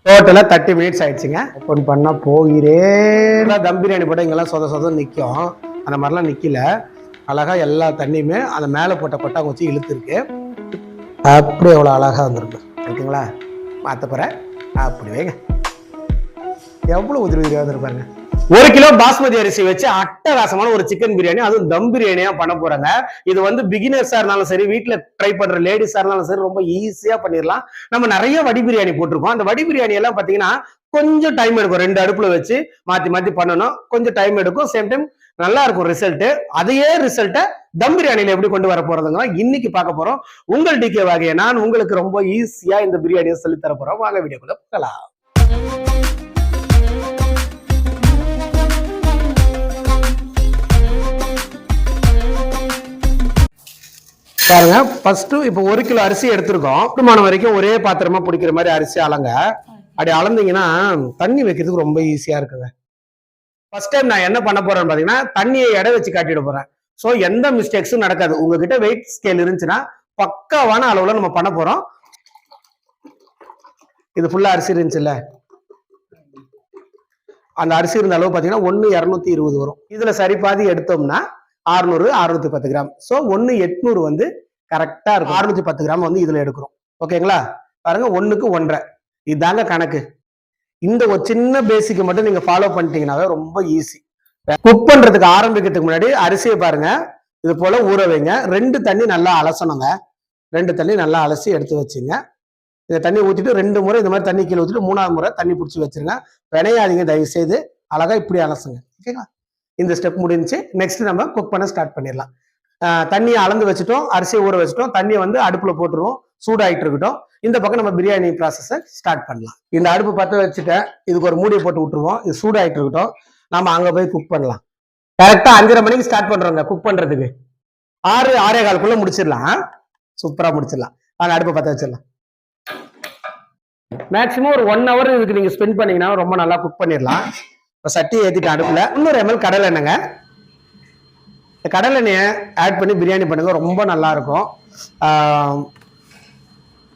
டோட்டலா 30 மினிட்ஸ் ஆயிடுச்சுங்க. ஓப்பன் பண்ணா போகிறே தம் பிரியாணி போட்டு இங்கெல்லாம் சொத சொத நிற்கும். அந்த மாதிரிலாம் நிக்கல. அழகா எல்லா தண்ணியுமே அந்த மேலே போட்ட கொட்டாங்குச்சி இழுத்துருக்கு. அப்படி எவ்வளோ அழகா வந்திருக்கு ஓகேங்களா. மாற்ற போகிறேன் அப்படி வைங்க. எவ்வளோ உதிரி உதிரியாக வந்துருப்பாருங்க. 1 கிலோ பாஸ்மதி அரிசி வச்சு அட்டகாசமான ஒரு சிக்கன் பிரியாணி, அதுவும் தம் பிரியாணியா பண்ண போறாங்க. இது வந்து பிகினர்ஸா இருந்தாலும் சரி, வீட்டுல ட்ரை பண்ற லேடிஸா இருந்தாலும் சரி, ரொம்ப ஈஸியா பண்ணிடலாம். நம்ம நிறைய வடி பிரியாணி போட்டிருக்கோம். அந்த வடி பிரியாணி எல்லாம் பாத்தீங்கன்னா கொஞ்சம் டைம் எடுக்கும். 2 அடுப்புல வச்சு மாத்தி மாத்தி பண்ணணும். கொஞ்சம் டைம் எடுக்கும். சேம் டைம் நல்லா இருக்கும் ரிசல்ட். அதையே ரிசல்ட்ட தம் பிரியாணியில எப்படி கொண்டு வர போறதுங்க இன்னைக்கு பார்க்க போறோம். உங்கள் டிகே வகையை நான் உங்களுக்கு ரொம்ப ஈஸியா இந்த பிரியாணியை சொல்லி தர போறோம். வாங்க வீடியோக்குள்ள போகலாம். பாருங்க, ஃபர்ஸ்ட் இப்போ 1 கிலோ அரிசி எடுத்திருக்கோம். குடும்பம் வரைக்கும் ஒரே பாத்திரமா பிடிக்கிற மாதிரி அரிசி அளங்க. அப்படி அளந்தீங்கன்னா தண்ணி வைக்கிறதுக்கு ரொம்ப ஈஸியா இருக்குங்க. ஃபர்ஸ்ட் டைம் நான் என்ன பண்ண போறேன்னு பாத்தீங்கன்னா தண்ணியை எடை வச்சு காட்டிட போறேன். ஸோ எந்த மிஸ்டேக்ஸும் நடக்காது. உங்ககிட்ட வெயிட் ஸ்கேல் இருந்துச்சுன்னா பக்காவான அளவுல நம்ம பண்ண போறோம். இது ஃபுல்லா அரிசி இருந்துச்சுல்ல, அந்த அரிசி இருந்த அளவு பாத்தீங்கன்னா 1,220 வரும். இதுல சரி பாதி எடுத்தோம்னா 600 610 கிராம். ஸோ 1,800 வந்து கரெக்டா இருக்கும். 610 கிராம் வந்து இதுல எடுக்கிறோம். ஓகேங்களா. பாருங்க 1க்கு 1.5 இதுதாங்க கணக்கு. இந்த ஒரு சின்ன பேசிக் மட்டும் நீங்க ஃபாலோ பண்ணிட்டீங்கன்னாவே ரொம்ப ஈஸி. குக் பண்றதுக்கு ஆரம்பிக்கிறதுக்கு முன்னாடி அரிசியை பாருங்க இது போல ஊற வைங்க. 2 தண்ணி நல்லா அலசணுங்க. 2 தண்ணி நல்லா அலசி எடுத்து வச்சுங்க. இந்த தண்ணி ஊற்றிட்டு 2 முறை இந்த மாதிரி தண்ணி கீழே ஊற்றிட்டு 3ஆவது முறை தண்ணி பிடிச்சி வச்சிருங்க. வினையாதீங்க தயவு செய்து. அழகா இப்படி அலசுங்க. ஓகேங்களா. இந்த ஸ்டெப் முடிஞ்சு நெக்ஸ்ட் நம்ம குக் பண்ண ஸ்டார்ட் பண்ணிடலாம். தண்ணியை அளந்து வச்சுட்டோம், அரிசியை ஊற வச்சுட்டோம், தண்ணியை வந்து அடுப்புல போட்டுருவோம், சூடாயிட்டு இருக்கட்டும். இந்த பக்கம் நம்ம பிரியாணி ப்ராசஸை ஸ்டார்ட் பண்ணலாம். இந்த அடுப்பு பற்ற வச்சுட்டேன், இதுக்கு ஒரு மூடியை போட்டு விட்டுருவோம். இது சூடாயிட்டு இருக்கட்டும், நம்ம அங்க போய் குக் பண்ணலாம். கரெக்டா 5:30 மணிக்கு ஸ்டார்ட் பண்றோங்க குக் பண்றதுக்கு. 6 6:15 முடிச்சிடலாம். சூப்பரா முடிச்சிடலாம். நாங்கள் அடுப்பை பற்ற வச்சிடலாம். மேக்சிமம் ஒரு 1 hour இதுக்கு நீங்க ஸ்பெண்ட் பண்ணீங்கன்னா ரொம்ப நல்லா குக் பண்ணிடலாம். சட்டி ஏற்றிட்டு அடுப்புல 300 ml கடலை எண்ணெய்ங்க. இந்த கடலை எண்ணெயை ஆட் பண்ணி பிரியாணி பண்ணுங்க, ரொம்ப நல்லா இருக்கும்.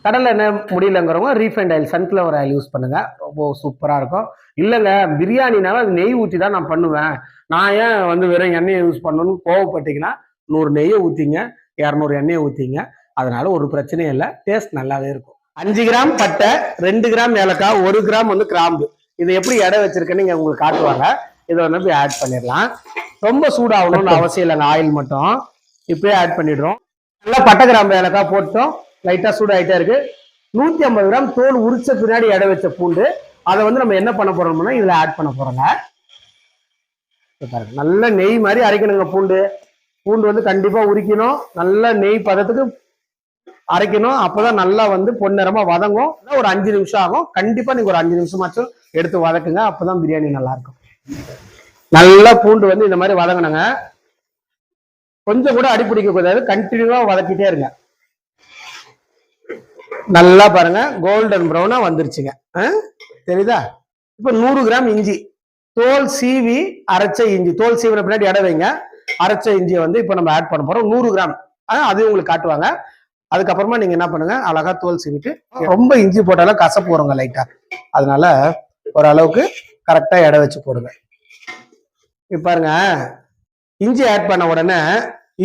கடலை எண்ணெய் முடியலங்கிறவங்க refined oil, sunflower oil use பண்ணுங்க, ரொம்ப சூப்பராக இருக்கும். இல்லைங்க பிரியாணினால அது நெய் ஊற்றி தான் நான் பண்ணுவேன், நான் ஏன் வந்து வெறும் எண்ணெயை யூஸ் பண்ணணும்னு கோவப்பட்டீங்கன்னா 100 நெய்யை ஊற்றிங்க, 200 எண்ணெயை ஊற்றிங்க. அதனால ஒரு பிரச்சனையும் இல்லை, டேஸ்ட் நல்லாவே இருக்கும். 5 கிராம் பட்டை, 2 கிராம் ஏலக்காய், 1 கிராம் வந்து கிராம்பு. இது எப்படி எடை வச்சிருக்கேன்னு இங்க உங்களுக்கு காட்டுவாங்க. இதை வந்து ஆட் பண்ணிடலாம். ரொம்ப சூடாகணும்னு அவசியம் இல்லைங்க, ஆயில் மட்டும் இப்பயே ஆட் பண்ணிடுறோம். நல்லா பட்டை கிராம்பு ஏலக்காய் போட்டோம், லைட்டா சூடாயிட்டே இருக்கு. 150 கிராம் தோல் உரிச்ச பின்னாடி எடை வச்ச பூண்டு, அதை வந்து நம்ம என்ன பண்ண போறோம்னா இதுல ஆட் பண்ண போறோங்க. நல்ல நெய் மாதிரி அரைக்கணுங்க. பூண்டு வந்து கண்டிப்பா உரிக்கணும், நல்ல நெய் பதத்துக்கு அரைக்கணும். அப்பதான் நல்லா வந்து பொன்னிறமா வதங்கும். ஒரு 5 நிமிஷம் ஆகும். கண்டிப்பா நீங்க ஒரு 5 நிமிஷமாச்சும் எடுத்து வதக்குங்க, அப்பதான் பிரியாணி நல்லா இருக்கும். நல்லா பூண்டு வந்து இந்த மாதிரி வதங்கணுங்க. கொஞ்சம் கூட அடிப்பிடிக்க கூடாது, கண்டினியூவா வதக்கிட்டே இருங்க. நல்லா பாருங்க கோல்டன் ப்ரௌனா வந்துருச்சுங்க. தெரியுதா. இப்ப 100 கிராம் இஞ்சி, தோல் சீவி அரைச்ச இஞ்சி, தோல் சீவின பின்னாடி எடை வைங்க. அரைச்ச இஞ்சியை வந்து இப்ப நம்ம ஆட் பண்ண போறோம். 100 கிராம் அதையும் உங்களுக்கு காட்டுவாங்க. அதுக்கப்புறமா நீங்க என்ன பண்ணுங்க, அழகா தோல் சீவிட்டு, ரொம்ப இஞ்சி போட்டாலும் கசப்பு வருங்க லைட்டா, அதனால ஓரளவுக்கு கரெக்டா எடை வச்சு போடுங்க. இப்ப பாருங்க இஞ்சி ஆட் பண்ண உடனே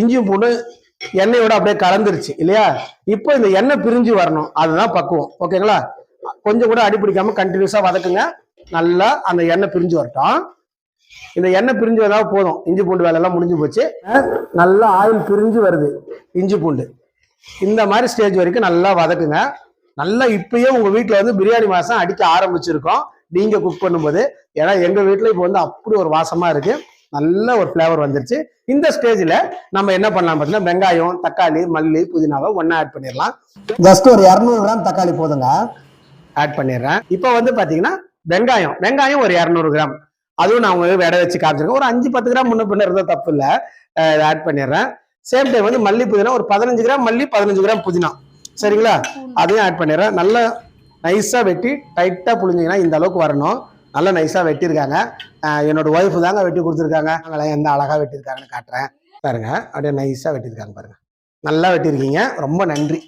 இஞ்சியும் பூண்டு எண்ணெயோட அப்படியே கலந்துருச்சு இல்லையா. இப்போ இந்த எண்ணெய் பிரிஞ்சு வரணும், அதுதான் பக்குவம். ஓகேங்களா. கொஞ்சம் கூட அடிப்பிடிக்காம கண்டினியூஸா வதக்குங்க. நல்லா அந்த எண்ணெய் பிரிஞ்சு வரட்டும். இந்த எண்ணெய் பிரிஞ்சு வந்தா போதும், இஞ்சி பூண்டு வேலை எல்லாம் முடிஞ்சு போச்சு. நல்லா ஆயில் பிரிஞ்சு வருது இஞ்சி பூண்டு. இந்த மாதிரி ஸ்டேஜ் வரைக்கும் நல்லா வதக்குங்க. நல்லா இப்பயே உங்க வீட்டுல வந்து பிரியாணி வாசம் அடிக்க ஆரம்பிச்சிருக்கோம் நீங்க குக் பண்ணும்போது. ஏன்னா எங்க வீட்டுல இப்போ வந்து அப்படி ஒரு வாசமா இருக்கு, நல்ல ஒரு ஃபிளேவர் வந்துருச்சு. இந்த ஸ்டேஜ்ல நம்ம என்ன பண்ணலாம் பார்த்தீங்கன்னா, வெங்காயம், தக்காளி, மல்லி, புதினாவை ஒன்னா ஆட் பண்ணிடலாம். ஜஸ்ட் ஒரு 200 கிராம் தக்காளி போதுங்க, ஆட் பண்ணிடுறேன். இப்போ வந்து பாத்தீங்கன்னா வெங்காயம் ஒரு 200 கிராம், அதுவும் நான் உங்களுக்கு எடை வச்சு காமிச்சிருக்கேன். ஒரு 5-10 கிராம் முன்ன பின்ன இருந்தா தப்பு இல்லை, ஆட் பண்ணிடுறேன். சேம் டைம் வந்து மல்லி புதினா ஒரு 15 கிராம் மல்லி, 15 கிராம் புதினா, சரிங்களா, அதையும் ஆட் பண்ணிடுறேன். நல்லா நைஸா வெட்டி டைட்டா புளிஞ்சிங்கன்னா இந்த அளவுக்கு வரணும். நல்லா நைஸா வெட்டியிருக்காங்க. என்னோட ஒய்ஃப் தாங்க வெட்டி கொடுத்துருக்காங்க. எந்த அழகா வெட்டியிருக்காங்கன்னு காட்டுறேன் பாருங்க. அப்படியே நைஸா வெட்டியிருக்காங்க பாருங்க. நல்லா வெட்டியிருக்கீங்க, ரொம்ப நன்றி.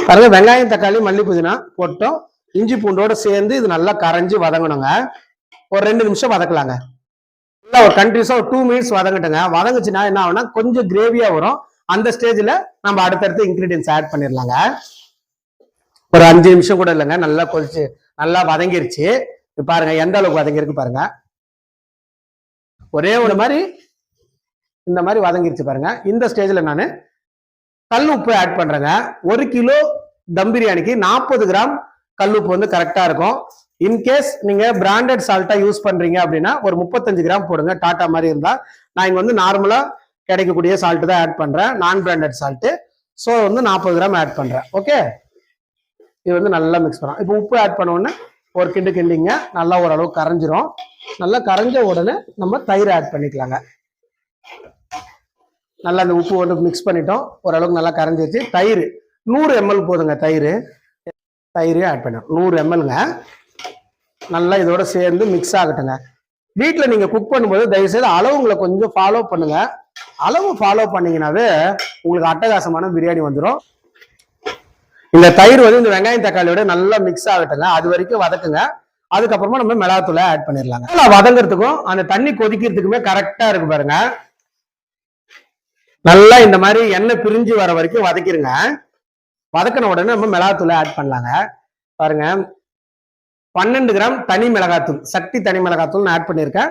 பாருங்க வெங்காயம், தக்காளி, மல்லி, புதினா போட்டோம். இஞ்சி பூண்டோட சேர்ந்து இது நல்லா கரைஞ்சி வதங்கணுங்க. ஒரு 2 நிமிஷம் வதக்கலாங்க. நல்லா ஒரு கண்டினியூஸா ஒரு 2 மினிட்ஸ் வதங்கட்டுங்க. வதங்குச்சுன்னா என்ன ஆகும்னா கொஞ்சம் கிரேவியா வரும். அந்த ஸ்டேஜ்ல நம்ம அடுத்தடுத்து இன்கிரீடியன்ஸ் ஆட் பண்ணிடலாங்க. ஒரு 5 நிமிஷம் கூட இல்லைங்க, நல்லா கொதிச்சு நல்லா வதங்கிருச்சு. பாருங்க எந்த அளவுக்கு வதங்கிருக்கு பாருங்க. ஒரே ஒரு மாதிரி இந்த மாதிரி வதங்கிருச்சு பாருங்க. இந்த ஸ்டேஜ்ல நான் கல் உப்பு ஆட் பண்றேங்க. 1 கிலோ தம் பிரியாணிக்கு 40 கிராம் கல் உப்பு வந்து கரெக்டா இருக்கும். இன்கேஸ் நீங்க பிராண்டட் சால்ட்டா யூஸ் பண்றீங்க அப்படின்னா ஒரு 35 கிராம் போடுங்க. டாட்டா மாதிரி இருந்தா. நான் இங்க வந்து நார்மலா கிடைக்கக்கூடிய சால்ட் தான் ஆட் பண்றேன், நான் பிராண்டட் சால்ட். ஸோ வந்து 40 கிராம் ஆட் பண்றேன். ஓகே, இது வந்து நல்லா மிக்ஸ் பண்ணலாம். இப்போ உப்பு ஆட் பண்ண உடனே ஒரு கிண்டிங்க, நல்லா ஓரளவு கரைஞ்சிரும். நல்லா கரைஞ்ச உடனே நம்ம தயிர் ஆட் பண்ணிக்கலாங்க. நல்லா அந்த உப்பு வந்து மிக்ஸ் பண்ணிட்டோம், ஓரளவுக்கு நல்லா கரைஞ்சிருச்சு. தயிர் 100 ml போதுங்க. தயிர் ஆட் பண்ண 100 mlங்க. நல்லா இதோட சேர்ந்து மிக்ஸ் ஆகட்டுங்க. வீட்டில் நீங்க குக் பண்ணும்போது தயவுசெய்து அளவுங்களை கொஞ்சம் ஃபாலோ பண்ணுங்க. அளவு ஃபாலோ பண்ணீங்கன்னாவே உங்களுக்கு அட்டகாசமான பிரியாணி வந்துடும். இந்த தயிர் வந்து இந்த வெங்காயம் தக்காளியோட நல்லா மிக்ஸ் ஆகட்டுங்க. அது வரைக்கும் வதக்குங்க. அதுக்கப்புறமா நம்ம மிளகாத்தூளை ஆட் பண்ணிடலாங்க. வதங்குறதுக்கும் அந்த தண்ணி கொதிக்கிறதுக்குமே கரெக்டா இருக்கு பாருங்க. நல்லா இந்த மாதிரி எண்ணெய் பிரிஞ்சு வர வரைக்கும் வதக்கிருங்க. வதக்கின உடனே நம்ம மிளகாத்தூளை ஆட் பண்ணலாங்க. பாருங்க 12 கிராம் தனி மிளகாத்தூள், சக்தி தனி மிளகாத்தூள் நான் ஆட் பண்ணியிருக்கேன்.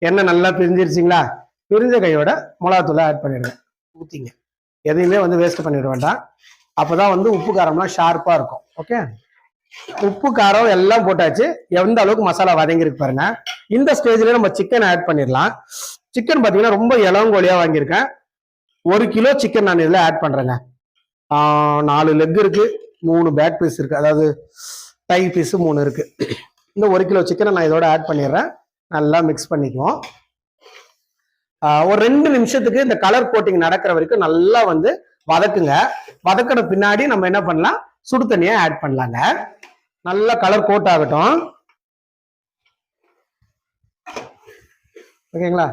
எண்ணெய் நல்லா பிரிஞ்சிருச்சிங்களா? பிரிஞ்ச கையோட மிளகாத்தூளை ஆட் பண்ணிடுங்க. ஊத்திங்க, எதையுமே வந்து வேஸ்ட் பண்ணிட வேண்டாம். அப்பதான் வந்து உப்பு காரம்லாம் ஷார்ப்பா இருக்கும். ஓகே, உப்பு காரம் எல்லாம் போட்டாச்சு. எந்த அளவுக்கு மசாலா வதங்கிருக்கு பாருங்க. இந்த ஸ்டேஜ்ல நம்ம சிக்கன் ஆட் பண்ணிடலாம். சிக்கன் பாத்தீங்கன்னா ரொம்ப இளங்கோலியா வாங்கியிருக்கேன். 1 கிலோ சிக்கன் நான் இதுல ஆட் பண்றேங்க. 4 லெக் இருக்கு, 3 பேக் பீஸ் இருக்கு, அதாவது தை பீஸ் 3 இருக்கு. இந்த 1 கிலோ சிக்கனை நான் இதோட ஆட் பண்ணிடுறேன். நல்லா மிக்ஸ் பண்ணிக்குவோம். ஒரு 2 நிமிஷத்துக்கு இந்த கலர் கோட்டிங் நடக்கிற வரைக்கும் நல்லா வந்து வதக்குங்க. வதக்கின பின்னாடி நம்ம என்ன பண்ணலாம், சுடு தண்ணியை ஆட் பண்ணலாங்க. நல்லா கலர் கோட் ஆகட்டும். ஓகேங்களா?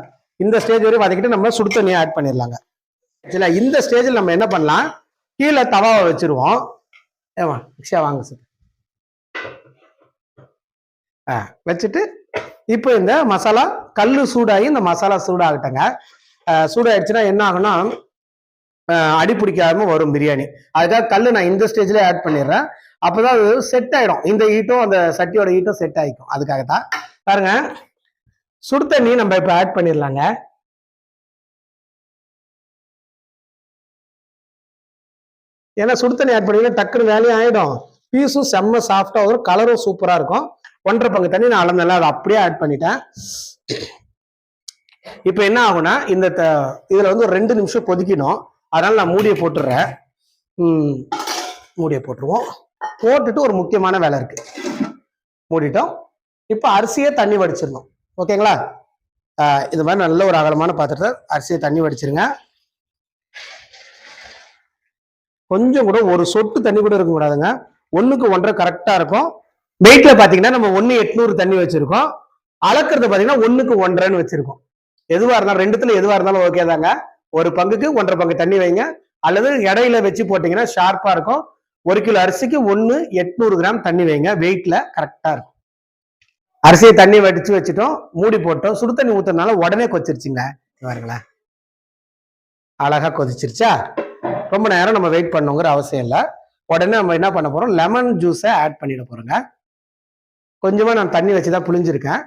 இந்த ஸ்டேஜ் வரை வதக்கிட்டு நம்ம சுடு தண்ணியை ஆட் பண்ணிடலாங்க. இந்த ஸ்டேஜில் நம்ம என்ன பண்ணலாம், கீழே தவாவை வச்சிருவோம். ஏமா ரிக்ஷா வாங்க சார். வச்சுட்டு இப்போ இந்த மசாலா கல்லு சூடாகி இந்த மசாலா சூடாகட்டங்க. சூடாயிடுச்சுன்னா என்ன ஆகும்னா அடி பிடிக்காம வரும் பிரியாணி. அதுக்காக கல்லு நான் இந்த ஸ்டேஜ்ல ஆட் பண்ணிடுறேன். அப்பதான் அது செட் ஆயிடும். இந்த ஹீட்டும் அந்த சட்டியோட ஹீட்டும் செட் ஆயிக்கும். அதுக்காகத்தான். பாருங்க, சுடு தண்ணி நம்ம இப்ப ஆட் பண்ணிடலாங்க. ஏன்னா சுடு தண்ணி ஆட் பண்ணீங்கன்னா டக்குன்னு வேலையும் ஆயிடும். பீஸும் செம்ம சாஃப்டா வரும், கலரும் சூப்பரா இருக்கும். 1.5 பங்கு தண்ணி நான் அளந்தெல்லாம் அதை அப்படியே ஆட் பண்ணிட்டேன். இப்ப என்ன ஆகும்னா இந்த இதுல வந்து ஒரு 2 நிமிஷம் கொதிக்கணும். அதனால நான் மூடியை போட்டுடுறேன். மூடியை போட்டுருவோம். போட்டுட்டு ஒரு முக்கியமான வேலை இருக்கு. மூடிட்டோம். இப்ப அரிசியை தண்ணி வடிச்சிடணும். ஓகேங்களா? இது மாதிரி நல்ல ஒரு அகலமான பாத்திரத்தை அரிசியை தண்ணி வடிச்சிருங்க. கொஞ்சம் கூட ஒரு சொட்டு தண்ணி கூட இருக்க கூடாதுங்க. 1க்கு 1.5 கரெக்டா இருக்கும். வெயிட்ல பாத்தீங்கன்னா நம்ம 1.800 தண்ணி வச்சிருக்கோம். அளக்குறது பாத்தீங்கன்னா 1க்கு 1.5 வச்சிருக்கோம். எதுவா இருந்தாலும் ரெண்டுத்துல எதுவா இருந்தாலும் ஓகே தாங்க. 1 பங்குக்கு 1.5 பங்கு தண்ணி வைங்க, அல்லது இடையில வச்சு போட்டீங்கன்னா ஷார்ப்பா இருக்கும். 1 கிலோ அரிசிக்கு 1.800 கிராம் தண்ணி வைங்க. வெயிட்ல கரெக்டா இருக்கும். அரிசியை தண்ணி வடிச்சு வச்சுட்டோம், மூடி போட்டோம். சுடு தண்ணி ஊத்துறதுனால உடனே கொதிச்சிருச்சுங்க. பாருங்களேன், அழகா கொதிச்சிருச்சா? ரொம்ப நேரம் நம்ம வெயிட் பண்ணுங்கிற அவசியம் இல்லை. உடனே நம்ம என்ன பண்ண போறோம், லெமன் ஜூஸை ஆட் பண்ணிட போறோங்க. கொஞ்சமா நான் தண்ணி வச்சுதான் புளிஞ்சிருக்கேன்.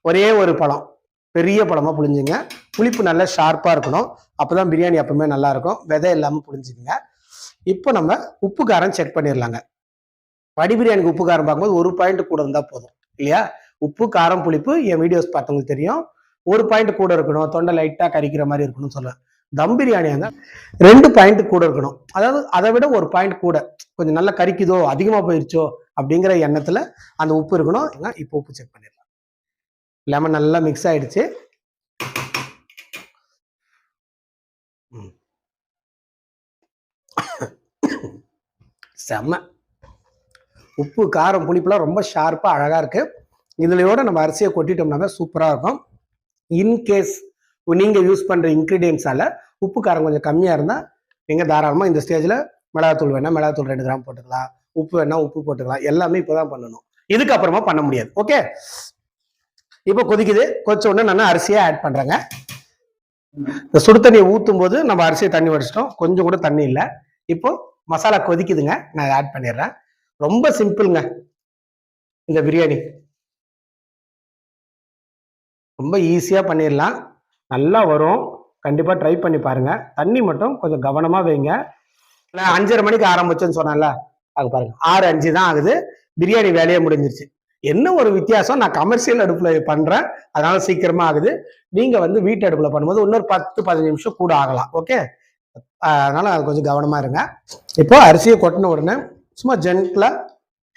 ஒரே ஒரு பழம், பெரிய பழமா புளிஞ்சுங்க. புளிப்பு நல்லா ஷார்ப்பா இருக்கணும். அப்பதான் பிரியாணி எப்பவுமே நல்லா இருக்கும். விதை இல்லாம புளிஞ்சுக்குங்க. இப்போ நம்ம உப்பு காரம் செக் பண்ணிடலாங்க. வடி பிரியாணிக்கு உப்பு காரம் பார்க்கும்போது 1 பாயிண்ட் கூட இருந்தா போதும் இல்லையா? உப்பு காரம் புளிப்பு என் வீடியோஸ் பார்த்தவங்களுக்கு தெரியும். 1 பாயிண்ட் கூட இருக்கணும், தொண்டை லைட்டா கரிக்கிற மாதிரி இருக்கணும்னு சொல்லுவேன். தம் பிரியாணி வந்து 2 பாயிண்ட் கூட இருக்கணும். அதாவது அதை விட 1 பாயிண்ட் கூட, கொஞ்சம் நல்லா கரிக்குதோ அதிகமா போயிருச்சோ அப்படிங்கிற எண்ணத்துல அந்த உப்பு இருக்கணும். இப்போ உப்பு செக் பண்ணிடலாம். லெமன் நல்லா மிக்ஸ் ஆயிடுச்சு. செம்ம உப்பு காரம் புளிப்புலாம் ரொம்ப ஷார்ப்பா அழகா இருக்கு. இதுலயோட நம்ம அரிசியை கொட்டிட்டோம்னாவே சூப்பரா இருக்கும். இன்கேஸ் நீங்க யூஸ் பண்ற இன்கிரீடியன்ஸால உப்பு காரம் கொஞ்சம் கம்மியா இருந்தா நீங்க தாராளமா இந்த ஸ்டேஜ்ல மிளகாத்தூள் வேணா மிளகாத்தூள் 2 கிராம் போட்டுக்கலாம். உப்பு வேணா உப்பு போட்டுக்கலாம். எல்லாமே இப்போதான் பண்ணணும், இதுக்கப்புறமா பண்ண முடியாது. ஓகே, இப்போ கொதிக்குது. கொதிச்ச உடனே நான் அரிசியை ஆட் பண்றேங்க. இந்த சுடு தண்ணியை ஊற்றும் போது நம்ம அரிசியை தண்ணி வடிச்சிட்டோம், கொஞ்சம் கூட தண்ணி இல்லை. இப்போ மசாலா கொதிக்குதுங்க, நான் ஆட் பண்ணிடுறேன். ரொம்ப சிம்பிள்ங்க இந்த பிரியாணி, ரொம்ப ஈஸியா பண்ணிடலாம், நல்லா வரும். கண்டிப்பா ட்ரை பண்ணி பாருங்க. தண்ணி மட்டும் கொஞ்சம் கவனமா வைங்க. நான் 5:30 மணிக்கு ஆரம்பிச்சேன்னு சொன்னேன்ல, அது பாருங்க 6:05 தான் ஆகுது, பிரியாணி வேலையே முடிஞ்சிருச்சு. என்ன ஒரு வித்தியாசம், நான் கமர்ஷியல் அடுப்புல பண்றேன், அதனால சீக்கிரமா ஆகுது. நீங்க வந்து வீட்டு அடுப்புல பண்ணும்போது இன்னொரு 10-15 நிமிஷம் கூட ஆகலாம். ஓகே, அதனால அது கொஞ்சம் கவனமா இருங்க. இப்போ அரிசியை கொட்டின உடனே சும்மா ஜென்ட்லா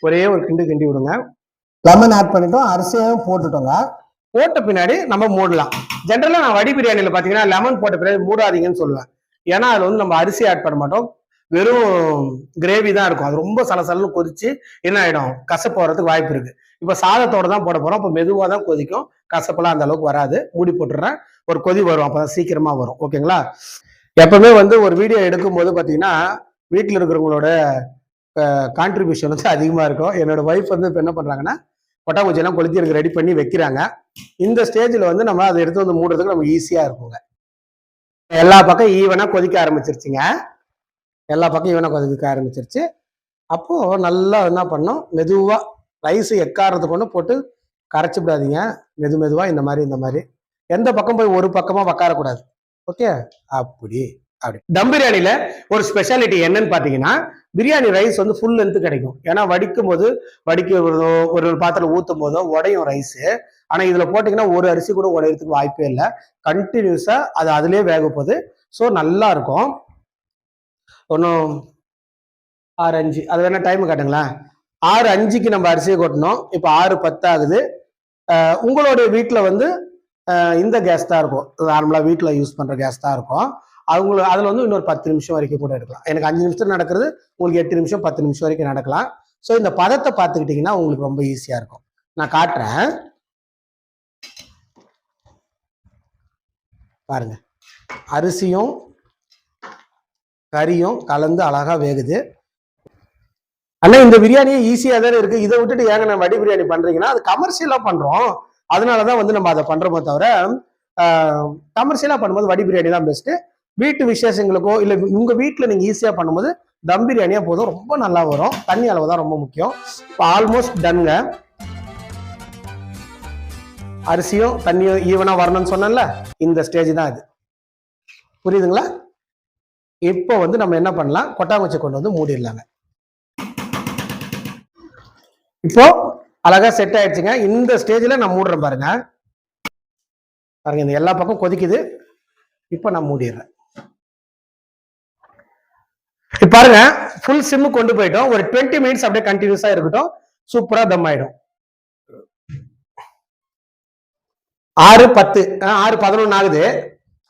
ஒரே ஒரு கிண்டு கிண்டி விடுங்க. லெமன் ஆட் பண்ணிட்டோம், அரிசியையும் போட்டுட்டோங்க. போட்ட பின்னாடி நம்ம மூடலாம். ஜென்ரலா நான் வடி பிரியாணியில பாத்தீங்கன்னா லெமன் போட்ட பின்னாடி மூடாதீங்கன்னு சொல்லுவேன். ஏன்னா அதுல வந்து நம்ம அரிசி ஆட் பண்ண மாட்டோம், வெறும் கிரேவி தான் இருக்கும். அது ரொம்ப சலசலன்னு கொதிச்சு என்ன ஆயிடும், கசப்பு வர்றதுக்கு வாய்ப்பு இருக்கு. இப்ப சாதத்தோட தான் போட போறோம், இப்ப மெதுவா தான் கொதிக்கும், கசப்பெல்லாம் அந்த அளவுக்கு வராது. மூடி போட்டுறேன், ஒரு கொதி வரும், அப்பதான் சீக்கிரமா வரும். ஓகேங்களா? எப்பவுமே வந்து ஒரு வீடியோ எடுக்கும் போது பாத்தீங்கன்னா வீட்டுல இருக்கிறவங்களோட கான்ட்ரிபியூஷன் வந்து அதிகமா இருக்கும். என்னோட ஒய்ஃப் வந்து இப்ப என்ன பண்றாங்கன்னா கொட்டாங்குச்சி எல்லாம் கொளுத்தி எனக்கு ரெடி பண்ணி வைக்கிறாங்க. இந்த ஸ்டேஜ்ல வந்து நம்ம அதை எடுத்து வந்து மூடுறதுக்கு நம்ம ஈஸியா இருக்குங்க. எல்லா பக்கம் ஈவனா கொதிக்க ஆரம்பிச்சிருச்சுங்க, எல்லா பக்கம் ஈவனா கொதிக்க ஆரம்பிச்சிருச்சு. அப்போ நல்லா என்ன பண்ணோம், மெதுவா ரைஸ் எக்காரத்துக்கு கொண்டு போட்டு கரைச்சி விடாதீங்க. மெதுவா இந்த மாதிரி எந்த பக்கம் போய் ஒரு பக்கமா உக்காரக்கூடாது. ஓகே, அப்படி தம் பிரியாணில ஒரு ஸ்பெஷாலிட்டி என்னன்னு பாத்தீங்கன்னா, பிரியாணி ரைஸ் வந்து ஃபுல் லென்த் கிடைக்கும். ஏன்னா வடிக்கும் போது ஒரு பாத்திரம் ஊத்தும் போதோ உடையும் ரைஸ். ஆனா இதுல போட்டீங்கன்னா ஒரு அரிசி கூட உடையறதுக்கு வாய்ப்பே இல்லை, கண்டினியூஸா அது அதுலயே வேக போகுது. ஸோ நல்லா இருக்கும். ஒன்றும் 6:05 அது வேணா டைம் காட்டுங்களேன். 6:05க்கு நம்ம அரிசியை கொட்டணும், இப்போ 6:10 ஆகுது. உங்களுடைய வீட்டில் வந்து இந்த கேஸ் தான் இருக்கும், நார்மலாக வீட்டில் யூஸ் பண்ணுற கேஸ் தான் இருக்கும். அதில் வந்து இன்னொரு 10 நிமிஷம் வரைக்கும் கூட எடுக்கலாம். எனக்கு 5 நிமிஷம் நடக்கிறது, உங்களுக்கு 8 நிமிஷம் 10 நிமிஷம் வரைக்கும் நடக்கலாம். ஸோ இந்த பதத்தை பார்த்துக்கிட்டிங்கன்னா உங்களுக்கு ரொம்ப ஈஸியாக இருக்கும். நான் காட்டுறேன் பாருங்க, அரிசியும் கறியும் கலந்து அழகா வேகுது. ஆனா இந்த பிரியாணி ஈஸியா தானே இருக்கு, இதை விட்டுட்டு ஏங்க நான் வடி பிரியாணி பண்றீங்கன்னா, அது கமர்ஷியலா பண்றோம், அதனாலதான் வந்து நம்ம அதை பண்றோமே தவிர கமர்ஷியலா பண்ணும்போது வடி பிரியாணி தான் பெஸ்ட். வீட்டு விசேஷங்களுக்கோ இல்ல உங்க வீட்டுல நீங்க ஈஸியா பண்ணும்போது தம் பிரியாணியா போதும், ரொம்ப நல்லா வரும். தண்ணி அளவு தான் ரொம்ப முக்கியம். இப்போ ஆல்மோஸ்ட் டன்ங்க, அரிசியும் தண்ணியும் ஈவனா வரணும்னு சொன்னேன்ல, இந்த ஸ்டேஜ் தான் அது. புரியுதுங்களா? இப்போ வந்து நம்ம என்ன பண்ணலாம், கொட்டாங்குச்சி கொண்டு வந்து மூடிடலாங்க. இப்போ அழகா செட் ஆயிடுச்சுங்க. இந்த ஸ்டேஜ்ல நான் மூடுறேன் பாருங்க. பாருங்க, இந்த எல்லா பக்கம் கொதிக்குது. இப்போ நான் மூடிடுறேன். இப்ப பாருங்க, ஃபுல் சிம்மு கொண்டு போயிட்டோம். ஒரு 20 மினிட்ஸ் அப்படியே கண்டினியூஸா இருக்கட்டும், சூப்பரா தம் ஆயிடும். 6:10 6:11 ஆகுது.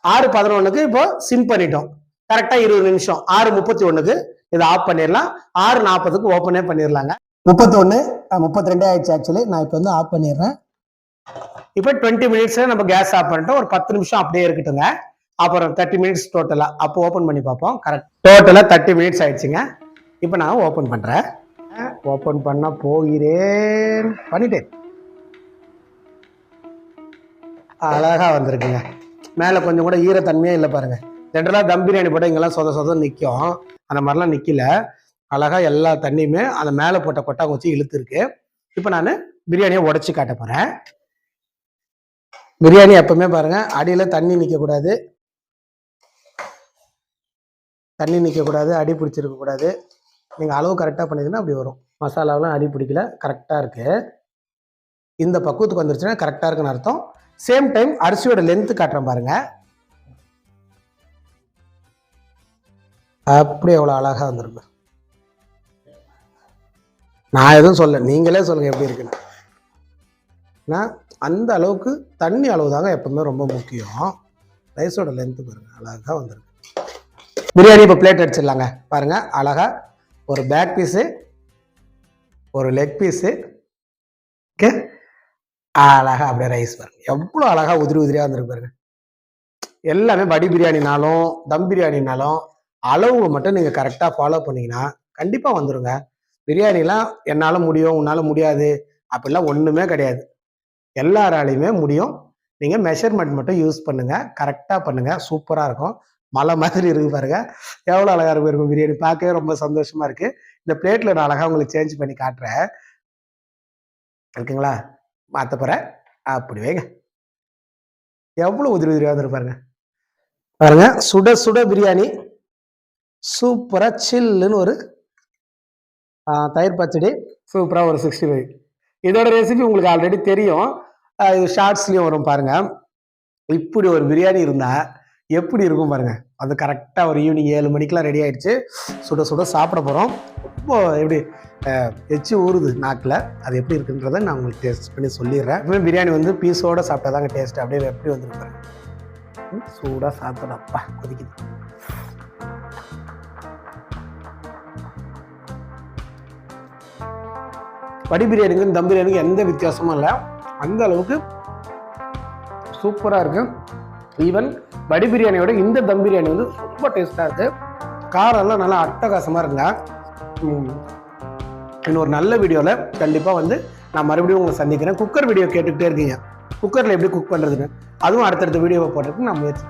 6:11க்கு இப்போ சிம் பண்ணிட்டோம். கரெக்டா 20 நிமிஷம். 6:31க்கு இதை ஆஃப் பண்ணிடலாம். 6:40க்கு ஓப்பனே பண்ணிடலாங்க. 31 32 ஆயிடுச்சு ஆக்சுவலி. நான் இப்போ வந்து ஆஃப் பண்ணிடுறேன். இப்போ 20 மினிட்ஸ்ல நம்ம கேஸ் ஆஃப் பண்ணிட்டோம். ஒரு 10 நிமிஷம் அப்படியே இருக்கட்டுங்க. அப்புறம் 30 மினிட்ஸ் டோட்டலா, அப்போ ஓப்பன் பண்ணி பார்ப்போம். கரெக்ட், டோட்டலா 30 மினிட்ஸ் ஆயிடுச்சுங்க. இப்போ நான் ஓப்பன் பண்றேன். ஓப்பன் பண்ண போகிறேன், பண்ணிட்டேன். அழகா வந்திருக்குங்க. மேல கொஞ்சம் கூட ஈரத்தன்மையே இல்லை பாருங்க. ஜென்ரலா தம் பிரியாணி போட்டால் இங்கெல்லாம் சொத நிற்கும், அந்த மாதிரிலாம் நிக்கல. அழகா எல்லா தண்ணியுமே அந்த மேல போட்ட கொட்டாங்குச்சி இழுத்து இருக்கு. இப்போ நான் பிரியாணியை உடைச்சு காட்ட போறேன். பிரியாணி எப்பவுமே பாருங்க, அடியில தண்ணி நிக்க கூடாது, அடி பிடிச்சிருக்க கூடாது. நீங்க அளவு கரெக்டா பண்ணிங்கன்னா அப்படி வரும். மசாலாவெல்லாம் அடி பிடிக்கல, கரெக்டா இருக்கு. இந்த பக்குவத்துக்கு வந்துருச்சுன்னா கரெக்டா இருக்குன்னு அர்த்தம். சேம் டைம் அரிசியோட லென்த் காட்டுறேன் பாருங்க, அப்படி எவ்வளவு அழகா வந்துருக்கு. நான் எதுவும் சொல்ல, நீங்களே சொல்லுங்க எப்படி இருக்குன்னு. அந்த அளவுக்கு தண்ணி அளவு தாங்க எப்பவுமே ரொம்ப முக்கியம். ரைஸோட லென்த் பாருங்க, அழகா வந்துருக்கு. பிரியாணி இப்போ பிளேட் அடிச்சிடலாங்க. பாருங்க, அழகா ஒரு பேக் பீஸு, ஒரு லெக் பீஸு, ஓகே, அழகா அப்படியே ரைஸ் பாருங்க, எவ்வளோ அழகா உதிரியா வந்துருக்கு பாருங்க. எல்லாமே வடி பிரியாணினாலும் தம் பிரியாணினாலும் அளவு மட்டும் நீங்க கரெக்டா ஃபாலோ பண்ணீங்கன்னா கண்டிப்பா வந்துருங்க. பிரியாணிலாம் என்னால் முடியும் உன்னால் முடியாது அப்படிலாம் ஒன்றுமே கிடையாது. எல்லாராலையுமே முடியும். நீங்கள் மெஷர்மெண்ட் மட்டும் யூஸ் பண்ணுங்கள், கரெக்டாக பண்ணுங்கள், சூப்பராக இருக்கும். மலை மாதிரி இருக்கு பாருங்க, எவ்வளோ அழகாக இருக்கும் பிரியாணி. பார்க்கவே ரொம்ப சந்தோஷமா இருக்கு. இந்த பிளேட்டில் நான் அழகாக உங்களுக்கு சேஞ்ச் பண்ணி காட்டுறேன். இருக்குங்களா? மாற்ற போகிறேன். அப்படி வைங்க. எவ்வளோ உதிரி உதிரியாக வந்துருப்பாருங்க பாருங்க. சுட சுட பிரியாணி, சூப்பராக சில்லுன்னு ஒரு தயிர் பச்சடி, சூப்பராக ஒரு 65. இதோட ரெசிபி உங்களுக்கு ஆல்ரெடி தெரியும், இது ஷார்ட்ஸ்லயும் வரும் பாருங்க. இப்படி ஒரு பிரியாணி இருந்தா எப்படி இருக்கும் பாருங்க. அது கரெக்டாக ஒரு ஈவினிங் 7 மணிக்கெலாம் ரெடி ஆயிடுச்சு. சுட சுட சாப்பிட போகிறோம். ரொம்ப எப்படி எச்சு ஊறுது நாக்கில். அது எப்படி இருக்குன்றதை நான் உங்களுக்கு டேஸ்ட் பண்ணி சொல்லிடுறேன். எப்பவுமே பிரியாணி வந்து பீஸோடு சாப்பிட்டா தாங்க டேஸ்ட். அப்படியே எப்படி வந்துருப்பாரு, சூடாக சாப்பிடணும். அப்பா கொதிக்குது. படி பிரியாணிக்கும் தம் பிரியாணிக்கும் எந்த வித்தியாசமும் இல்லை. அந்த அளவுக்கு சூப்பராக இருக்கு. ஈவன் படி பிரியாணியோட இந்த தம் பிரியாணி வந்து ரொம்ப டேஸ்டாக இருக்கு. காரம் எல்லாம் நல்லா அட்டகாசமாக இருங்க. இன்னொரு நல்ல வீடியோவில் கண்டிப்பாக வந்து நான் மறுபடியும் உங்களை சந்திக்கிறேன். குக்கர் வீடியோ கேட்டுக்கிட்டே இருக்கீங்க, குக்கரில் எப்படி குக் பண்ணுறதுன்னு, அதுவும் அடுத்தடுத்த வீடியோவை போடுறதுக்கு நான் முயற்சி